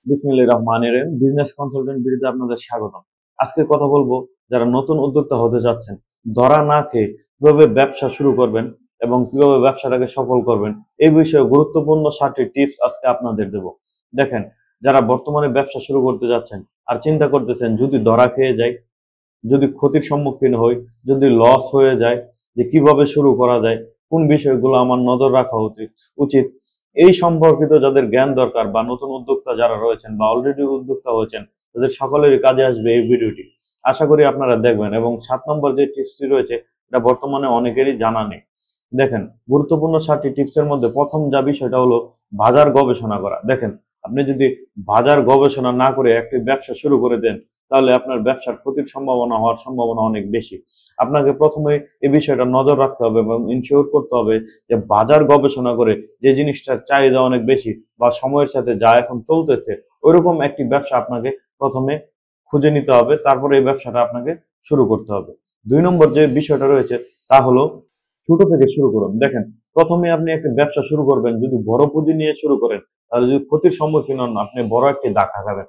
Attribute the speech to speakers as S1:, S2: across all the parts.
S1: বিসমিল্লাহির রহমানির রহিম। Business consultant ভিডিওতে আপনাদের স্বাগতম। আজকে কথা বলবো যারা নতুন উদ্যোক্তা হতে যাচ্ছেন, ধরা না খেয়ে কিভাবে ব্যবসা শুরু করবেন এবং কিভাবে ব্যবসাটাকে সফল করবেন, এই বিষয়ে গুরুত্বপূর্ণ 7টি টিপস আজকে আপনাদের দেব। দেখেন, যারা বর্তমানে ব্যবসা শুরু করতে যাচ্ছেন আর চিন্তা করতেছেন যদি ধরা খেয়ে যায়, যদি ক্ষতির সম্মুখীন হই, যদি লস হয়ে যায়, যে কিভাবে শুরু করা যায়, কোন বিষয়গুলো আমার নজর রাখা উচিত, এই সম্পর্কিত যাদের জ্ঞান দরকার বা নতুন উদ্যোক্তা যারা রয়েছেন বা অলরেডি উদ্যোক্তা হয়েছেন, তাদের সকলেরই কাজে আসবে এই ভিডিওটি। আশা করি আপনারা দেখবেন। এবং 7 নম্বর যে টিপসটি রয়েছে, এটা বর্তমানে অনেকেরই জানা নেই। দেখেন, গুরুত্বপূর্ণ 7টি টিপসের মধ্যে প্রথম যা বিষয়টা হলো বাজার গবেষণা করা। দেখেন, আপনি যদি বাজার গবেষণা না করে একটি ব্যবসা শুরু করে দেন, তাহলে আপনার ব্যবসার ক্ষতির সম্ভাবনা হওয়ার সম্ভাবনা অনেক বেশি। আপনাকে প্রথমে এই বিষয়টা নজর রাখতে হবে এবং ইনশিওর করতে হবে যে বাজার গবেষণা করে যে জিনিসটার চাহিদা অনেক বেশি বা সময়ের সাথে যা এখন চলতেছে, ওইরকম একটি ব্যবসা আপনাকে প্রথমে খুঁজে নিতে হবে, তারপরে এই ব্যবসাটা আপনাকে শুরু করতে হবে। 2 নম্বর যে বিষয়টা রয়েছে তা হলো ছোট থেকে শুরু করুন। দেখেন, প্রথমে আপনি একটা ব্যবসা শুরু করবেন, যদি বড় পুঁজি নিয়ে শুরু করেন তাহলে যদি ক্ষতির সম্মুখীন হন, আপনি বড় একটি ধাক্কা খাবেন।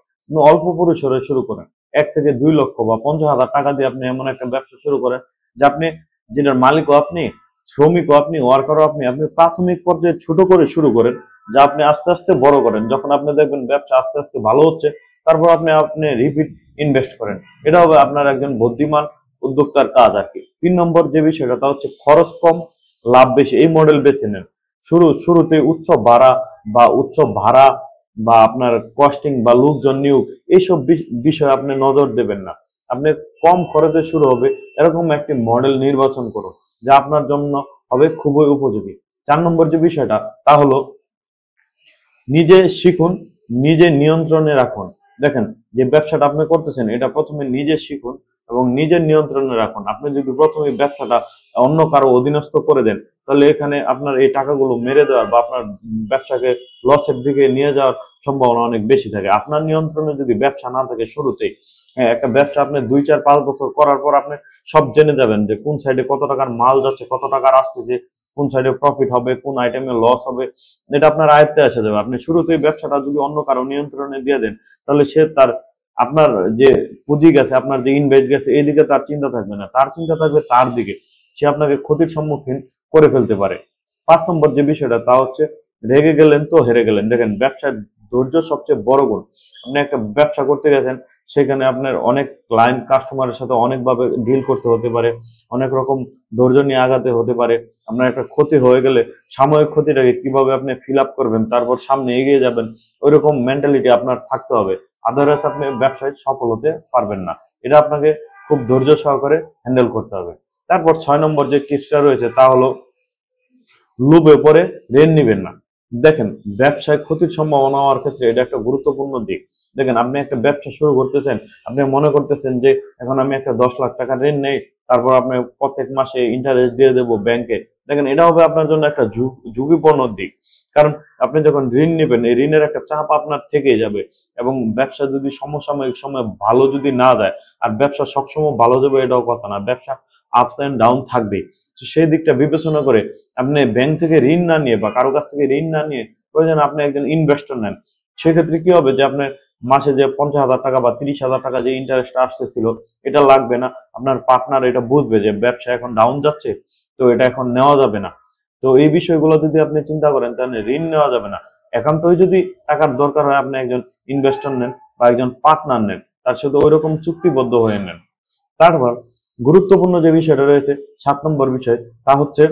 S1: অল্প পরিসরে শুরু করেন, 1 থেকে 2 লক্ষ বা 50,000 টাকা দিয়ে আপনি এমন একটা ব্যবসা শুরু করেন যে আপনি, যেটার মালিকও আপনি, শ্রমিকও আপনি, ওয়ার্কারও আপনি, আপনি প্রাথমিক পর্যায়ে ছোট করে শুরু করেন, যা আপনি আস্তে আস্তে বড় করেন। যখন আপনি দেখবেন ব্যবসা আস্তে আস্তে ভালো হচ্ছে, তারপর আপনি আপনি রিপিট ইনভেস্ট করেন। এটা হবে আপনার একজন বুদ্ধিমান উদ্যোক্তার কাজ আর কি। 3 নম্বর যে বিষয়টা তা হচ্ছে খরচ কম লাভ বেশি, এই মডেল বেছে নেন। শুরুতে উচ্চ ভাড়া বা উচ্চ ভাড়া বা আপনার কস্টিং বা লোকজন নিয়োগ, এইসব বিষয়ে আপনি নজর দেবেন না। আপনি কম খরচে শুরু হবে এরকম একটি মডেল নির্বাচন করুন, যা আপনার জন্য হবে খুবই উপযোগী। 4 নম্বর যে বিষয়টা তা হলো নিজে শিখুন, নিজে নিয়ন্ত্রণে রাখুন। দেখেন, যে ব্যবসাটা আপনি করতেছেন এটা প্রথমে নিজে শিখুন এবং নিজের নিয়ন্ত্রণে রাখুন। আপনি যদি প্রথমে ব্যবসাটা অন্য কারো অধীনস্থ করে দেন, তাহলে এখানে আপনার এই টাকাগুলো মেরে দেওয়ার বা আপনার ব্যবসাকে লসের দিকে নিয়ে যাওয়ার সম্ভাবনা অনেক বেশি থাকে। আপনার নিয়ন্ত্রণে যদি ব্যবসা না থাকে শুরুতেই, হ্যাঁ, একটা ব্যবসা আপনি 2 4 5 বছর করার পর আপনি সব জেনে যাবেন যে কোন সাইডে কত টাকার মাল যাচ্ছে, কত টাকার আসছে, কোন সাইডে প্রফিট হবে, কোন আইটেমে লস হবে, এটা আপনার আয়ত্তে আসে যাবে। আপনি শুরুতেই ব্যবসাটা যদি অন্য কারো নিয়ন্ত্রণে দিয়ে দেন, তাহলে সে তার, আপনার যে পুঁজি গেছে, আপনার যে ইনভেস্ট গেছে, এই দিকে তার চিন্তা থাকবে না, তার চিন্তা থাকবে তার দিকে। সে আপনাকে ক্ষতির সম্মুখীন করে ফেলতে পারে। 5 নম্বর যে বিষয়টা তা হচ্ছে রেগে গেলেন তো হেরে গেলেন। দেখেন, ব্যবসার ধৈর্য সবচেয়ে বড় গুণ। আপনি একটা ব্যবসা করতে গেছেন, সেখানে আপনার অনেক ক্লায়েন্ট কাস্টমারের সাথে অনেকভাবে ডিল করতে হতে পারে, অনেক রকম ধৈর্য নিয়ে আগাতে হতে পারে। আপনার একটা ক্ষতি হয়ে গেলে সাময়িক ক্ষতিটাকে কিভাবে আপনি ফিল আপ করবেন, তারপর সামনে এগিয়ে যাবেন, ওইরকম মেন্টালিটি আপনার থাকতে হবে। আদারওয়াইজ আপনি ব্যবসায় সফল হতে পারবেন না। এটা আপনাকে খুব ধৈর্য সহকারে হ্যান্ডেল করতে হবে। তারপর 6 নম্বর যে টিপসটা রয়েছে তা হলো লোভে পড়ে ঋণ নিবেন না। দেখেন, ব্যবসায় ক্ষতির সম্ভাবনা হওয়ার ক্ষেত্রে এটা একটা গুরুত্বপূর্ণ দিক। দেখেন, আপনি একটা ব্যবসা শুরু করতেছেন, আপনি মনে করতেছেন যে এখন আমি একটা 10 লাখ টাকা ঋণ নেই, তারপর আপনি প্রত্যেক মাসে ইন্টারেস্ট দিয়ে দেবো ব্যাংকে। দেখেন, এটা হবে আপনার জন্য একটা ঝুঁকিপূর্ণ দিক। কারণ আপনি যখন ঋণ নেবেন, এই ঋণের একটা চাপ আপনার থেকেই যাবে। এবং ব্যবসা যদি সমসাময়িক সময় ভালো যদি না যায়, আর ব্যবসা সবসময় ভালো যাবে এটাও কথা না, ব্যবসা আপস এন্ড ডাউন থাকবেই। তো সেই দিকটা বিবেচনা করে আপনি ব্যাংক থেকে ঋণ না নিয়ে বা কারো কাছ থেকে ঋণ না নিয়ে প্রয়োজন আপনি একজন ইনভেস্টর নেন। সেক্ষেত্রে কি হবে যে আপনার মাসে যে 50,000 টাকা বা 30,000 টাকা যে ইন্টারেস্ট আসতেছিল, এটা লাগবে না। আপনার পার্টনার এটা বুঝবে যে ব্যবসা এখন ডাউন যাচ্ছে, তো এটা এখন নেওয়া যাবে না। তো এই বিষয়গুলো যদি আপনি চিন্তা করেন, তাহলে ঋণ নেওয়া যাবে না। একান্তই যদি টাকার দরকার হয়, আপনি একজন ইনভেস্টর নেন বা একজন পার্টনার নেন, তার সাথে ওইরকম চুক্তিবদ্ধ হয়ে নেন। তারপর গুরুত্বপূর্ণ যে বিষয়টা রয়েছে, 7 নম্বর বিষয়, তা হচ্ছে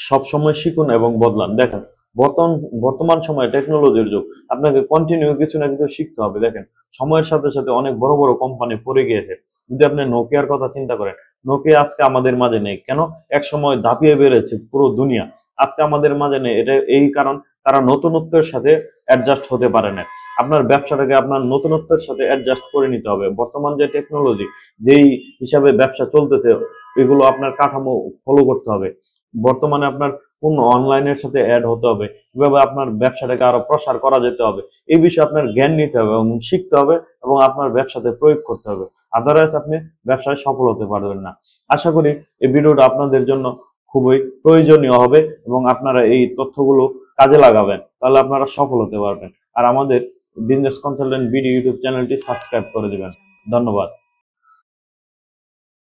S1: সবসময় শিখুন এবং বদলান। দেখেন, বর্তমান বর্তমান সময়ে টেকনোলজির যুগ, আপনাকে কন্টিনিউ কিছু না কিছু শিখতে হবে। দেখেন, সময়ের সাথে সাথে অনেক বড় বড় কোম্পানি পড়ে গিয়েছে। যদি আপনি নোকিয়ার কথা চিন্তা করেন, নোকিয়া আজকে আমাদের মাঝে নেই কেন? এক সময় দাপিয়ে বেড়েছে পুরো দুনিয়া, আজকে আমাদের মাঝে নেই। এটা এই কারণ তারা নতুনত্বের সাথে অ্যাডজাস্ট হতে পারে না। আপনার ব্যবসাটাকে আপনার নতুনত্বের সাথে অ্যাডজাস্ট করে নিতে হবে। বর্তমান যে টেকনোলজি, যেই হিসাবে ব্যবসা চলতেছে, এগুলো আপনার কাঠামো ফলো করতে হবে। বর্তমানে আপনার কোন অনলাইনের সাথে অ্যাড হতে হবে, কিভাবে আপনার ব্যবসাটাকে আরো প্রসার করা যেতে হবে, এই বিষয়ে আপনার জ্ঞান নিতে হবে এবং শিখতে হবে এবং আপনার ব্যবসাতে প্রয়োগ করতে হবে। আদারওয়াইজ আপনি ব্যবসায় সফল হতে পারবেন না। আশা করি এই ভিডিওটা আপনাদের জন্য খুবই প্রয়োজনীয় হবে এবং আপনারা এই তথ্যগুলো কাজে লাগাবেন, তাহলে আপনারা সফল হতে পারবেন। আর আমাদের বিজনেস কনসালটেন্ট বিডি ইউটিউব চ্যানেলটি সাবস্ক্রাইব করে দিবেন। ধন্যবাদ।